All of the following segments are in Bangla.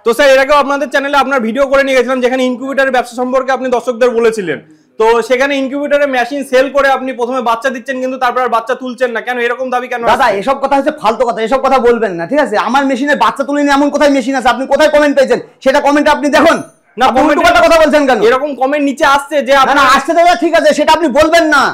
তো স্যার এর আগেও আপনাদের চ্যানেলে আপনার ভিডিও করে নিয়ে গেছিলাম যেখানে ইনকিউবেটরের ব্যবসা সম্পর্কে আপনি দর্শকদের বলেছিলেন। তো সেখানে ইনকিউবেটরের মেশিন সেল করে আপনি প্রথমে বাচ্চা দিচ্ছেন কিন্তু তারপর আর বাচ্চা তুলছেন না, কেন এরকম দাবি কেন? দাদা এসব কথা হচ্ছে ফালতু কথা, এসব কথা বলবেন না, ঠিক আছে? আমার মেশিনে বাচ্চা তুলিনি এমন কোথায় মেশিন আছে? আপনি কোথায় কমেন্ট পেয়েছেন সেটা কমেন্টে আপনি দেখুন না। উল্টোপাল্টা কথা বলছেন কেন? এরকম কমেন্ট নিচে আসছে যে না আসছে দাদা, ঠিক আছে, সেটা আপনি বলবেন না।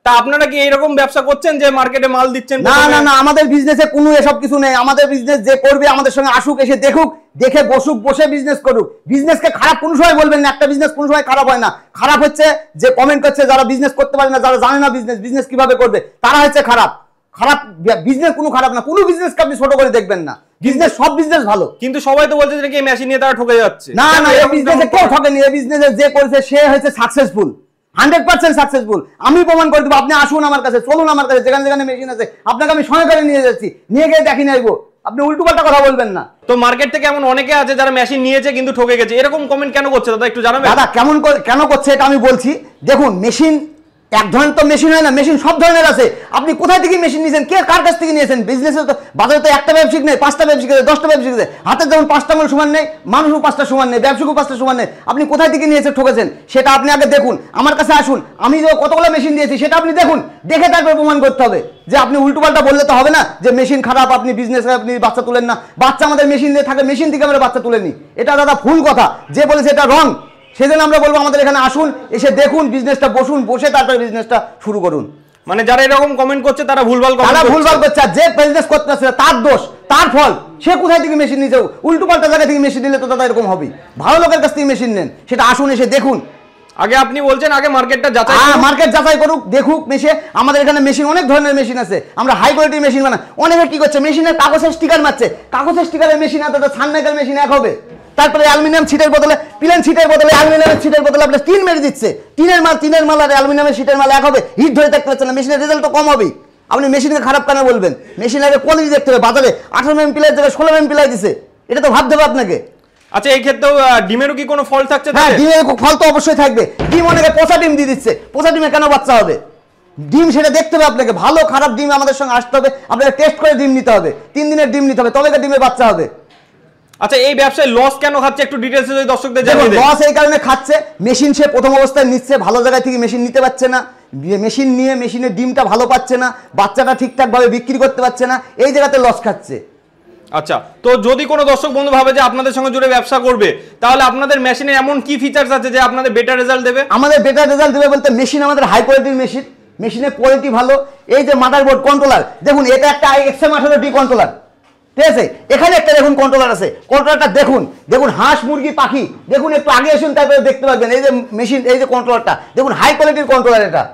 তা আপনারা কি এরকম ব্যবসা করছেন যে মার্কেটে মাল দিচ্ছেন? না না না, আমাদের বিজনেসে কোনো এসব কিছু নেই। আমাদের বিজনেস যে করবে আমাদের সঙ্গে আসুক, এসে দেখুক, দেখে বসুক, বসে বিজনেস করুক। বিজনেসকে খারাপ কোনো সময় বলবেন না। একটা বিজনেস কোনো সময় খারাপ হয় না। খারাপ হচ্ছে যে কমেন্ট করছে যারা বিজনেস করতে পারে না, যারা জানে না বিজনেস কিভাবে করবে, তারা হচ্ছে খারাপ। খারাপ বিজনেস কোনো খারাপ না, কোনো বিজনেসকে আপনি ছোট করে দেখবেন না। বিজনেস সব বিজনেস ভালো। কিন্তু সবাই তো বলছে যে এই মেশিন নিয়ে তারা ঠকে যাচ্ছে। না না, এই বিজনেসে কেউ ঠকেনি। এই বিজনেসে যে করেছে সে হচ্ছে সাকসেসফুল, 100% সাকসেসফুল। আমি প্রমাণ করে দেবো। আপনি আসুন আমার কাছে, চলুন আমার কাছে, যেখানে যেখানে মেশিন আছে আপনাকে আমি সময় করে নিয়ে যাচ্ছি, নিয়ে গিয়ে দেখি আসবো। আপনি উল্টোপাল্টা কথা বলবেন না। তো মার্কেট থেকে এমন অনেকে আছে যারা মেশিন নিয়েছে কিন্তু ঠকে গেছে, এরকম কমেন্ট কেন করছে দাদা একটু জানাবেন? দাদা কেন করছে এটা আমি বলছি। দেখুন, মেশিন এক ধরনের তো মেশিন হয় না, মেশিন সব ধরনের আছে। আপনি কোথায় থেকে মেশিন নিয়েছেন, কে কার কাছ থেকে নিয়েছেন? বিজনেসে তো বাজারে তো একটা ব্যবসায়িক নেই, 5টা ব্যবসায়িক আছে, 10টা ব্যবসায়িক আছে। হাতের যেমন 5টা আঙুল সমান নেই, মানুষও 5টা সমান নেই, ব্যবসায়িকও 5টা সমান নেই। আপনি কোথায় থেকে নিয়েছেন, ঠকেছেন, সেটা আপনি আগে দেখুন। আমার কাছে আসুন, আমি যে কতগুলো মেশিন দিয়েছি সেটা আপনি দেখুন, দেখে তারপর প্রমাণ করতে হবে। যে আপনি উল্টোপাল্টা বললে তো হবে না যে মেশিন খারাপ, আপনি বিজনেসে আপনি বাচ্চা তুলেন না। বাচ্চা আমাদের মেশিন দিয়ে থাকে, মেশিন থেকে আমরা বাচ্চা তুলে নিই। এটা দাদা ভুল কথা। যে বলেছে এটা রং, সেদিন আমরা বলবো আমাদের এখানে আসুন, এসে দেখুন বিজনেসটা, বসুন, বসে তারপরে বিজনেসটা শুরু করুন। মানে যারা এরকম কমেন্ট করছে তারা ভুলভাল করছে। যে বিজনেস করতে আসছে তার দোষ, তার ফল। সে কোথায় থেকে মেশিন নিয়েছে? উল্টোপাল্টা জায়গা থেকে মেশিন নিলে তো দাদা এরকম হবেই। ভালো লোকের কাছ থেকে মেশিন নেন, সেটা আসুন, এসে দেখুন। আগে আপনি বলছেন আগে মার্কেটটা যাচাই, মার্কেট যাচাই করুক, দেখুক মেশিন। আমাদের এখানে মেশিন অনেক ধরনের মেশিন আছে, আমরা হাই কোয়ালিটির মেশিন বানাই। অনেকে কি করছে, মেশিনের কাগজের স্টিকার মারছে। কাগজের স্টিকারের মেশিন এত সানমাইকার মেশিন এক হবে। তারপরে অ্যালুমিনিয়াম ছিটের বদলে, প্লেন ছিটের বদলে অ্যালুমিনিয়ামের ছিটের বদলে আপনার টিন মেরে দিচ্ছে। টিনের মাল আর অ্যালুমিনিয়ামের ছিটের মাল এক হবে? হিট ধরে থাকতে পারছে না, মেশিনের রেজাল্ট তো কম হবেই। আপনি মেশিনকে খারাপ কেন বলবেন? মেশিন আগে কোয়ালিটি দেখতে হবে। বাজারে 18 mm প্লাই জায়গায় 16 mm প্লাই দিছে, এটা তো ভাবতে হবে আপনাকে। আচ্ছা, এই ক্ষেত্রেও ডিমেরও কি কোনো ফল্ট থাকছে? হ্যাঁ, ডিমের ফল্ট তো অবশ্যই থাকবে। ডিম অনেকে পচা ডিম দিয়ে দিচ্ছে, পচা ডিমে কেন বাচ্চা হবে? ডিম সেটা দেখতে হবে আপনাকে। ভালো খারাপ ডিম আমাদের সঙ্গে আসতে হবে, আপনাকে টেস্ট করে ডিম নিতে হবে, 3 দিনের ডিম নিতে হবে, তবে ডিমের বাচ্চা হবে। আচ্ছা, এই ব্যবসায় লস কেন খাচ্ছে একটু ডিটেইলসে যদি দর্শকদের জানিয়ে দেন। লস এই কারণে খাচ্ছে, মেশিন সে প্রথম অবস্থায় নিচ্ছে, ভালো জায়গা থেকে মেশিন নিতে পারছে না। মেশিন নিয়ে মেশিনের ডিমটা ভালো পাচ্ছে না, বাচ্চাটা ঠিকঠাক ভাবে বিক্রি করতে পারছে না, এই জায়গাতে লস খাচ্ছে। আচ্ছা, তো যদি কোনো দর্শক বন্ধু ভাবে যে আপনাদের সঙ্গে জুড়ে ব্যবসা করবে, তাহলে আপনাদের মেশিনে এমন কি ফিচার্স আছে যে আপনাদের বেটার রেজাল্ট দেবে? আমাদের বেটার রেজাল্ট দেবে বলতে, মেশিন আমাদের হাই কোয়ালিটির মেশিন, মেশিনের কোয়ালিটি ভালো। এই যে মাদারবোর্ড কন্ট্রোলার দেখুন, এটা একটা XM18D কন্ট্রোলার, ঠিক আছে? এখানে একটা দেখুন কন্ট্রোলার আছে, কন্ট্রোলারটা দেখুন, দেখুন হাঁস মুরগি পাখি দেখুন, একটু আগে আসুন তারপরে দেখতে পাবেন। এই যে মেশিন, এই যে কন্ট্রোলারটা দেখুন, হাই কোয়ালিটির কন্ট্রোলার এটা।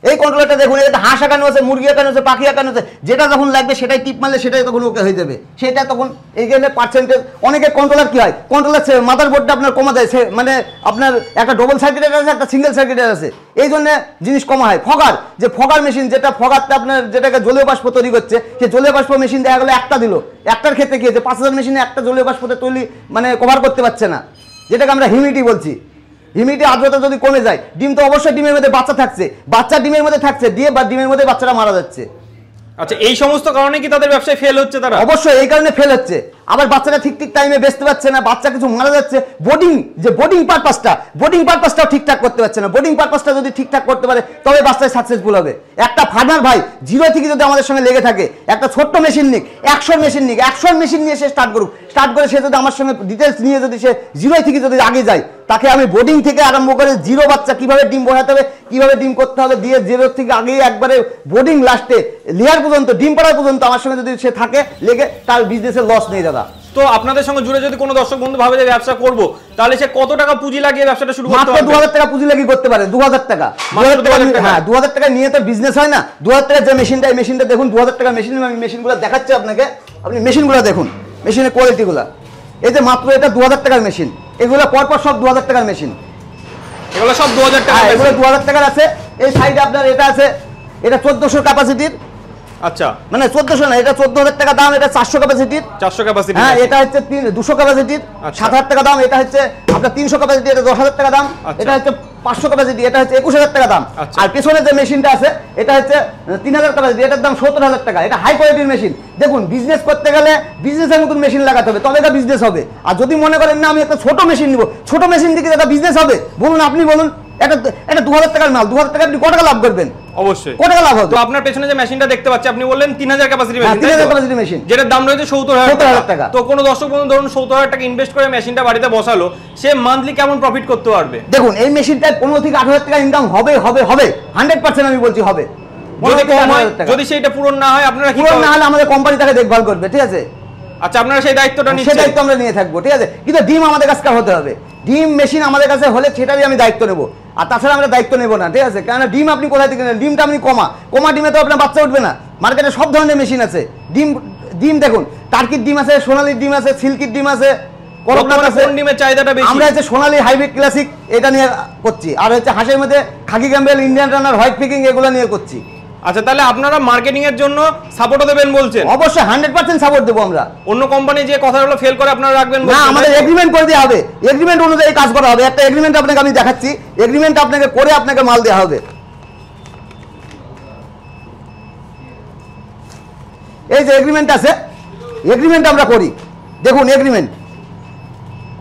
এই কন্ট্রোলারটা দেখুন, এটা হাঁস আঁকানো আছে, মুরগি আঁকানো আছে, পাখি আঁকানো আছে, যেটা যখন লাগবে সেটাই টিপ মারলে সেটাই তখন ওকে হয়ে যাবে। সেটা তখন এইখানে পার্সেন্টেজ। অনেকে কন্ট্রোলার কি হয়, কন্ট্রোলার মাদারবোর্ডটা আপনার কমা দেয়, মানে আপনার একটা ডবল সার্কিটের আছে, একটা সিঙ্গেল সার্কিটের আছে, এই জন্য জিনিস কমা হয়। ফগার, যে ফগার মেশিন, যেটা ফগারটা আপনার যেটাকে জলীয় বাষ্প তৈরি করছে, সে জলীয় বাষ্প মেশিন দেখা গেলো একটা দিল, একটার ক্ষেত্রে কি হয়েছে, 5000 মেশিনে একটা জলীয় বাষ্পতে তৈরি মানে কভার করতে পারছে না, যেটাকে আমরা হিউমিডিটি বলছি। হিউমিডিটি, আর্দ্রতা যদি কমে যায়, ডিম তো অবশ্যই ডিমের মধ্যে বাচ্চা থাকছে, বাচ্চা ডিমের মধ্যে থাকছে, দিয়ে বা ডিমের মধ্যে বাচ্চাটা মারা যাচ্ছে। আচ্ছা, এই সমস্ত কারণে কি তাদের ব্যবসায় ফেল হচ্ছে? তারা অবশ্যই এই কারণে ফেল হচ্ছে। আবার বাচ্চাটা ঠিক টাইমে বেচতে পারছে না, বাচ্চা কিছু মারা যাচ্ছে। বোর্ডিং পারপাসটাও ঠিকঠাক করতে পারছে না। বোর্ডিং পারপাসটা যদি ঠিকঠাক করতে পারে তবে বাচ্চায় সাকসেসফুল হবে। একটা ফার্মার ভাই জিরো থেকে যদি আমাদের সঙ্গে লেগে থাকে, একটা ছোট্ট মেশিন নিক, 100 মেশিন নিয়ে সে স্টার্ট করে সে যদি আমার সঙ্গে ডিটেলস নিয়ে যদি সে জিরো থেকে যদি আগে যায়, তাকে আমি বোর্ডিং থেকে আরম্ভ করে জিরো বাচ্চা কিভাবে ডিম বসাতে হবে, কিভাবে ডিম করতে হবে, দিয়ে জিরো থেকে আগে একবারে বোর্ডিং লাস্টে লেয়ার পর্যন্ত, ডিম পাড়া পর্যন্ত আমার সঙ্গে যদি সে থাকে লেগে, তার বিজনেসের লস নেই দাদা। তো আপনাদের সঙ্গে জুড়ে যদি কোনো দর্শক বন্ধু ভাবে যে ব্যবসা করব, তাহলে সে কত টাকা পুঁজি লাগিয়ে ব্যবসাটা শুরু করতে পারবে? 2000 টাকা পুঁজি লাগিয়ে করতে পারে। 2000 টাকা, হ্যাঁ 2000 টাকা নিয়ে তো বিজনেস হয় না। 2000 টাকা যে মেশিনটা, এই মেশিনটা দেখুন, 2000 টাকা মেশিন। আমি মেশিনগুলো দেখাচ্ছি আপনাকে, আপনি মেশিনগুলো দেখুন, মেশিনের কোয়ালিটিগুলো। এই যে মাত্র এটা 2000 টাকার মেশিন, এগুলো পরপর সব 2000 টাকার মেশিন, এগুলো সব 2000 টাকা। এগুলো 2000 টাকার আছে। এই সাইডে আপনার এটা আছে, এটা 1400 ক্যাপাসিটির। আচ্ছা, মানে 1400 না, এটা 14000 টাকা দাম, এটা 400 ক্যাপাসিটির। 400 ক্যাপাসিটি, হ্যাঁ এটা হচ্ছে 200 ক্যাপাসিটির, 7000 টাকা দাম। এটা হচ্ছে আপনার 300 ক্যাপাসিটি, এটা 10000 টাকা দাম। এটা হচ্ছে 500 ক্যাপাসিটি, এটা হচ্ছে 21,000 টাকা দাম। আচ্ছা। আর পেছনে যে মেশিনটা আছে এটা হচ্ছে 3000 ক্যাপাসিটি, এটার দাম 70,000 টাকা। এটা হাই কোয়ালিটির মেশিন। দেখুন, বিজনেস করতে গেলে বিজনেসের মতন মেশিন লাগাতে হবে, তবে এটা বিজনেস হবে। আর যদি মনে করেন না আমি একটা ছোট মেশিন নিব, ছোট মেশিন থেকে একটা বিজনেস হবে, বলুন আপনি বলুন, এটা 2000 টাকার মাল, 2000 টাকা আপনি কত টাকা লাভ করবেন? অবশ্যই কত টাকা লাভ হবে? তো আপনার পেছনে যে মেশিনটা দেখতে পাচ্ছি, আপনি বললেন 3000 ক্যাপাসিটি হ্যাঁ, মেশিন, 3000 ক্যাপাসিটি মেশিন, যেটার দাম রয়েছে 70,000 70,000 টাকা। তো কোনো দর্শক বন্ধু ধরুন 70,000 টাকা ইনভেস্ট করে মেশিনটা বাড়িতে বসালো, সে মান্থলি কেমন প্রফিট করতে পারবে? দেখুন এই মেশিনটায় 15 থেকে 18,000 টাকা ইনকাম হবে, 100% আমি বলছি হবে। যদি কম হয়, যদি সেইটা পূরণ না হয়, আপনারা কি পূরণ না হলে আমাদের কোম্পানি তাকে দেখভাল করবে, ঠিক আছে? আচ্ছা, আপনারা সেই দায়িত্বটা সেই নিচ্ছেন? দায়িত্ব আমরা নিয়ে থাকবো, ঠিক আছে? কিন্তু ডিম আমাদের কাছে হতে হবে, ডিম মেশিন আমাদের কাছে হলে সেটারই আমি দায়িত্ব নেবো, আর তাছাড়া আমরা দায়িত্ব নেবো না, ঠিক আছে? কারণ ডিম আপনি কোথায় থেকে নেন? ডিমটা আপনি কমা ডিমে তো আপনার বাচ্চা উঠবে না। মার্কেটে সব ধরনের মেশিন আছে। ডিম দেখুন, টার্কির ডিম আছে, সোনালির ডিম আছে, সিল্কির ডিম আছে, করকনাথ আছে। কোন ডিমের চাহিদাটা বেশি? আমরা হচ্ছে সোনালি হাইব্রিড ক্লাসিক এটা নিয়ে করছি, আর হচ্ছে হাঁসের মধ্যে khaki Campbell, Indian runner, white Peking এগুলো নিয়ে করছি। আচ্ছা, তাহলে আপনারা মার্কেটিং এর জন্য সাপোর্টও দেবেন বলছেন? অবশ্যই 100% সাপোর্ট দেবো আমরা। অন্য কোম্পানি যে কথাগুলো ফেল করে আপনারা রাখবেন না, বলছেন? আমাদের এগ্রিমেন্ট করে দেওয়া হবে, এগ্রিমেন্ট অনুযায়ী কাজ করা হবে। একটা এগ্রিমেন্ট আপনাকে আমি দেখাচ্ছি, এগ্রিমেন্ট আপনাকে করে আপনাকে মাল দেওয়া হবে। এই যে এগ্রিমেন্ট আছে, এগ্রিমেন্ট আমরা করি, দেখুন এগ্রিমেন্ট।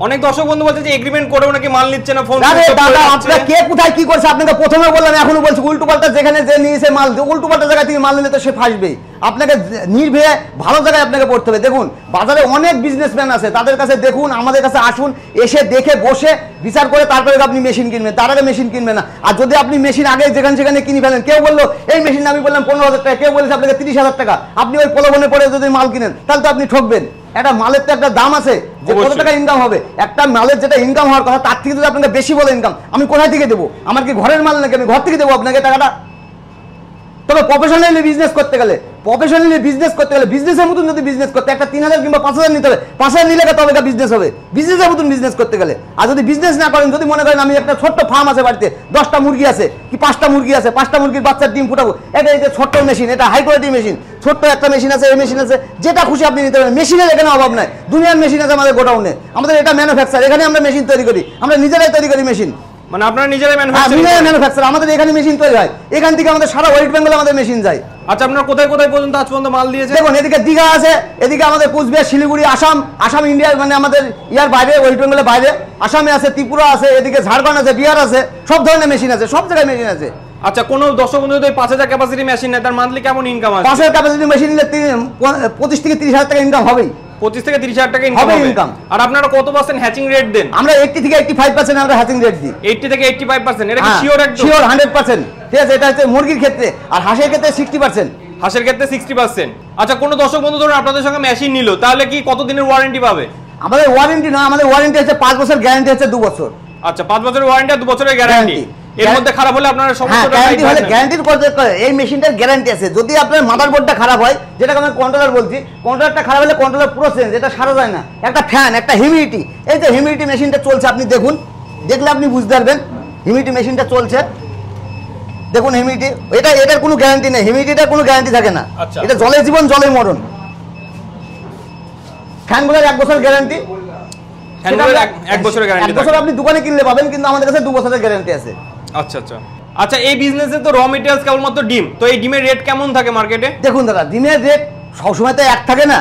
অনেক দর্শক বন্ধু বলছে যে এগ্রিমেন্ট করেও নাকি মাল নিচ্ছে না, ফোন আরে দাদা, আপনারা কে কোথায় কি করছে আপনাকে প্রথমে বললাম, এখনো বলছি উল্টো পাল্টা। যেখানে যে নিয়েছে মাল, উল্টো পাল্টা জায়গা থেকে মাল নিলে তো সে ফাঁসবেই। আপনাকে নির্ভয়ে ভালো জায়গায় আপনাকে পড়তে হবে। দেখুন বাজারে অনেক বিজনেসম্যান আছে, তাদের কাছে দেখুন, আমাদের কাছে আসুন, এসে দেখে বসে বিচার করে তারপরে আপনি মেশিন কিনবেন, তার আগে মেশিন কিনবেন না। আর যদি আপনি মেশিন আগে যেখানে সেখানে কিনে ফেলেন, কেউ বললো এই মেশিন আমি বললাম 15,000 টাকা, কেউ বলেছে আপনাকে 30,000 টাকা, আপনি ওই প্রলোভনে পড়ে যদি মাল কিনেন তাহলে তো আপনি ঠকবেন। একটা মালের তো একটা দাম আছে যে কত টাকা ইনকাম হবে। একটা মালের যেটা ইনকাম হওয়ার কথা তার থেকে যদি আপনাকে বেশি বলে ইনকাম, আমি কোথায় থেকে দেবো? আমার কি ঘরের মাল নাকি আমি ঘর থেকে দেবো আপনাকে টাকাটা? তবে প্রফেশনালি বিজনেস করতে গেলে, বিজনেসের মতন যদি বিজনেস করতে, একটা 3,000 কিংবা 5,000 নিতে হবে, 5,000 নিলে তবে এটা বিজনেস হবে, বিজনেসের মতন বিজনেস করতে গেলে। আর যদি বিজনেস না করেন, যদি মনে করেন আমি একটা ছোট্ট ফার্ম আছে বাড়িতে, 10টা মুরগি আছে কি 5টা মুরগি আছে, 5টা মুরগির বাচ্চার ডিম ফুটাবো, এটা এই যে ছোট্ট মেশিন, এটা হাই কোয়ালিটি মেশিন, ছোট্ট একটা মেশিন আছে, এই মেশিন আছে, যেটা খুশি আপনি নিতে পারেন। মেশিনের এখানে অভাব নাই, দুনিয়ার মেশিন আছে আমাদের গোডাউনে। আমাদের এটা ম্যানুফ্যাকচার, এখানে আমরা মেশিন তৈরি করি, আমরা নিজেরাই তৈরি করি মেশিন। মানে আপনারা নিজেরাই ম্যানুফ্যাকচার, আমাদের এখানে মেশিন তৈরি হয়, এখান থেকে আমাদের সারা ওয়েস্ট বেঙ্গলে আমাদের মেশিন যায়। আচ্ছা, আপনারা কোথায় কোথায় পর্যন্ত আজ পর্যন্ত মাল দিয়েছেন? দেখুন এদিকে দীঘা আছে, এদিকে আমাদের কুচবিহার, শিলিগুড়ি, আসাম ইন্ডিয়ার মানে আমাদের ইয়ার বাইরে, ওয়েস্ট বেঙ্গলের বাইরে, আসামে আছে, ত্রিপুরা আছে, এদিকে ঝাড়খণ্ড আছে, বিহার আছে, সব ধরনের মেশিন আছে, সব জায়গায় মেশিন আছে। আচ্ছা, কোন দর্শক বন্ধু যদি 5,000 ক্যাপাসিটি মেশিন নেয়, তার মান্থলি কেমন ইনকাম আছে? 5,000 ক্যাপাসিটি মেশিন নিলে 25 থেকে 30,000 টাকা ইনকাম হবেই। 25 থেকে 30,000 টাকা ইনকাম হবে হবে। ইনকাম। আর আপনারা কত পার্সেন্ট হ্যাচিং রেট দেন? আমরা 80 থেকে 85% আমরা হ্যাচিং রেট দিই। 80 থেকে 85%? এটা কি শিওর? একদম শিওর 100%, ঠিক আছে? এটা হচ্ছে মুরগির ক্ষেত্রে, আর হাঁসের ক্ষেত্রে 60%। হাঁসের ক্ষেত্রে 60%। আচ্ছা, কোন দর্শক বন্ধু ধরুন আপনাদের সঙ্গে মেশিন নিল, তাহলে কি কত দিনের ওয়ারেন্টি পাবে? আমাদের ওয়ারেন্টি না, আমাদের ওয়ারেন্টি হচ্ছে 5 বছর, গ্যারান্টি হচ্ছে 2 বছর। আচ্ছা, 5 বছরের ওয়ারেন্টি আর 2 বছরের গ্যারান্টি। এর মধ্যে খারাপ হলে আপনারা সমস্যাটা গ্যারান্টি হলে গ্যারান্টির করতে, এই মেশিনটার গ্যারান্টি আছে। যদি আপনার মাদারবোর্ডটা খারাপ হয়, যেটাকে আমি কন্ট্রোলার বলছি, কন্ট্রোলারটা খারাপ হলে কন্ট্রোলার পুরো চেঞ্জ, এটা সারা যায় না। একটা ফ্যান, একটা হিউমিডিটি, এই যে হিউমিডিটি মেশিনটা চলছে, আপনি দেখুন, দেখলে আপনি বুঝতে পারবেন হিউমিডিটি মেশিনটা চলছে। দেখুন হিউমিডিটি, এটার কোনো গ্যারান্টি নেই, হিউমিডিটির কোনো গ্যারান্টি থাকে না। এটা জলের জীবন জলের মরণ। ফ্যানগুলোর 1 বছর গ্যারান্টি, 1 বছরের গ্যারান্টি। 1 বছর আপনি দোকানে কিনলে পাবেন, কিন্তু আমাদের কাছে 2 বছরের গ্যারান্টি আছে। আচ্ছা আচ্ছা আচ্ছা, এই বিজনেসে তো র মেটেরিয়ালস কেবলমাত্র ডিম, তো এই ডিমের রেট কেমন থাকে মার্কেটে? দেখুন দাদা, ডিমের রেট সবসময় তো এক থাকে না,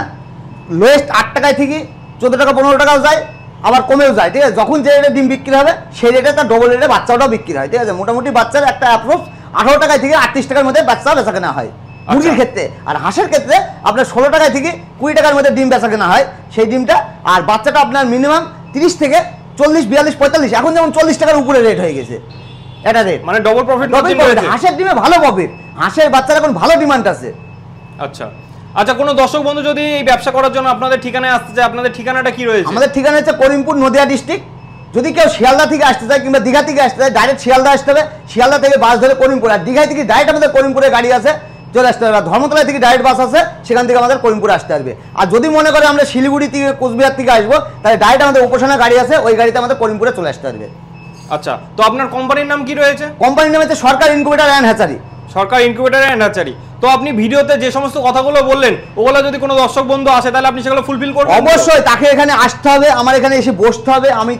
লোয়েস্ট 8 টাকায় থেকে 14 টাকা 15 টাকাও যায়, আবার কমেও যায়, ঠিক আছে? যখন যে রেটে ডিম বিক্রি হবে সেই রেটে তার ডবল রেটে বাচ্চাটাও বিক্রি হয়, ঠিক আছে? মোটামুটি বাচ্চার একটা অ্যাপ্রোক্স 18 টাকায় থেকে 38 টাকার মধ্যে বাচ্চা বেচা কেনা হয় মুরগির ক্ষেত্রে। আর হাঁসের ক্ষেত্রে আপনার 16 টাকায় থেকে 20 টাকার মধ্যে ডিম বেচা কেনা হয় সেই ডিমটা। আর বাচ্চাটা আপনার মিনিমাম 30 থেকে 40, 42, 45, এখন যেমন 40 টাকার উপরে রেট হয়ে গেছে এটা রেট, মানে ডবল প্রফিট। হাঁসের ডিমে ভালো প্রফিট, হাঁসের বাচ্চার এখন ভালো ডিমান্ড আছে। আচ্ছা আচ্ছা, কোনো দর্শক বন্ধু যদি এই ব্যবসা করার জন্য আপনাদের ঠিকানায় আসতে চায়, আপনাদের ঠিকানাটা কি রয়েছে? আমাদের ঠিকানা হচ্ছে করিমপুর, নদিয়া ডিস্ট্রিক্ট। যদি কেউ শিয়ালদা থেকে আসতে চায় কিংবা দীঘা থেকে আসতে চায়, ডাইরেক্ট শিয়ালদা আসতে হবে, শিয়ালদা থেকে বাস ধরে করিমপুর, আর দীঘা থেকে ডাইরেক্ট আমাদের করিমপুরে গাড়ি আছে, চলে আসতে হবে। ধর্মতলা থেকে ডাইরেক্ট বাস আছে, সেখান থেকে আমাদের করিমপুরে আসতে পারবে। আর যদি মনে করে আমরা শিলিগুড়ি থেকে, কোচবিহার থেকে আসবো, তাহলে ডাইরেক্ট আমাদের উপাসনা গাড়ি আছে, ওই গাড়িতে আমাদের করিমপুরে চলে আসতে পারবে। আচ্ছা, তো আপনার কোম্পানির নাম কি রয়েছে? কোম্পানির নাম হচ্ছে Sarkar incubator and hatchery. Sarkar incubator and hatchery. তো তো আপনি ভিডিওতে যে সমস্ত কথাগুলো বললেন ওগুলো যদি কোনো দর্শক বন্ধু আসে তাহলে আপনি সেগুলো ফুলফিল করবেন? অবশ্যই তাকে এখানে আসতে হবে, আমার এখানে এসে বসতে হবে, আমি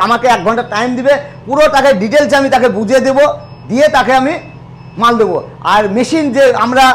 আমাকে 1 ঘন্টা টাইম দিবে, পুরো তাকে ডিটেলস আমি তাকে বুঝিয়ে দেবো, দিয়ে তাকে আমি মাল দেবো। আর মেশিন যে আমরা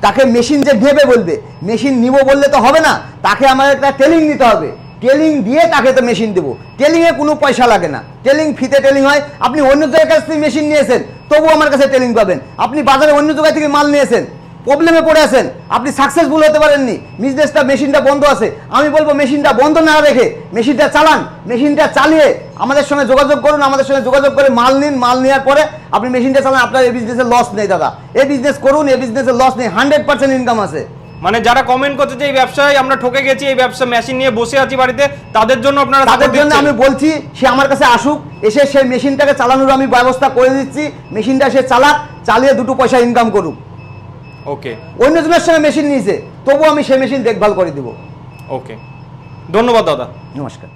তাকে মেশিন যে দেবে বলবে, মেশিন নিব বললে তো হবে না, তাকে আমার একটা ট্রেনিং নিতে হবে, ট্রেনিং দিয়ে তাকে তো মেশিন দেবো। ট্রেনিংয়ে কোনো পয়সা লাগে না, ট্রেনিং ফ্রিতে ট্রেনিং হয়। আপনি অন্য জায়গার কাছ থেকে মেশিন নিয়েছেন তবু আমার কাছে ট্রেনিং পাবেন। আপনি বাজারে অন্য জায়গা থেকে মাল নিয়েছেন, প্রবলেমে পড়ে আছেন, আপনি সাকসেসফুল হতে পারেননি, বিজনেসটা মেশিনটা বন্ধ আছে, আমি বলবো মেশিনটা বন্ধ না রেখে মেশিনটা চালান, মেশিনটা চালিয়ে আমাদের সঙ্গে যোগাযোগ করুন, আমাদের সঙ্গে যোগাযোগ করে মাল নিন, মাল নেওয়ার পরে আপনি মেশিনটা চালান। আপনার এই বিজনেসে লস নেই দাদা, এই বিজনেস করুন, এই বিজনেসে লস নেই, 100% ইনকাম আছে। মানে যারা কমেন্ট করছে যে এই ব্যবসায় আমরা ঠকে গেছি, এই ব্যবসা মেশিন নিয়ে বসে আছি বাড়িতে, তাদের জন্য আপনারা তাদের জন্য আমি বলছি সে আমার কাছে আসুক, এসে সেই মেশিনটাকে চালানোর আমি ব্যবস্থা করে দিচ্ছি, মেশিনটা সে চালাক, চালিয়ে 2 পয়সা ইনকাম করুক। ওকে, অন্যজনের সঙ্গে মেশিন নিয়েছে তবু আমি সেই মেশিন দেখভাল করে দিব। ওকে, ধন্যবাদ দাদা। নমস্কার।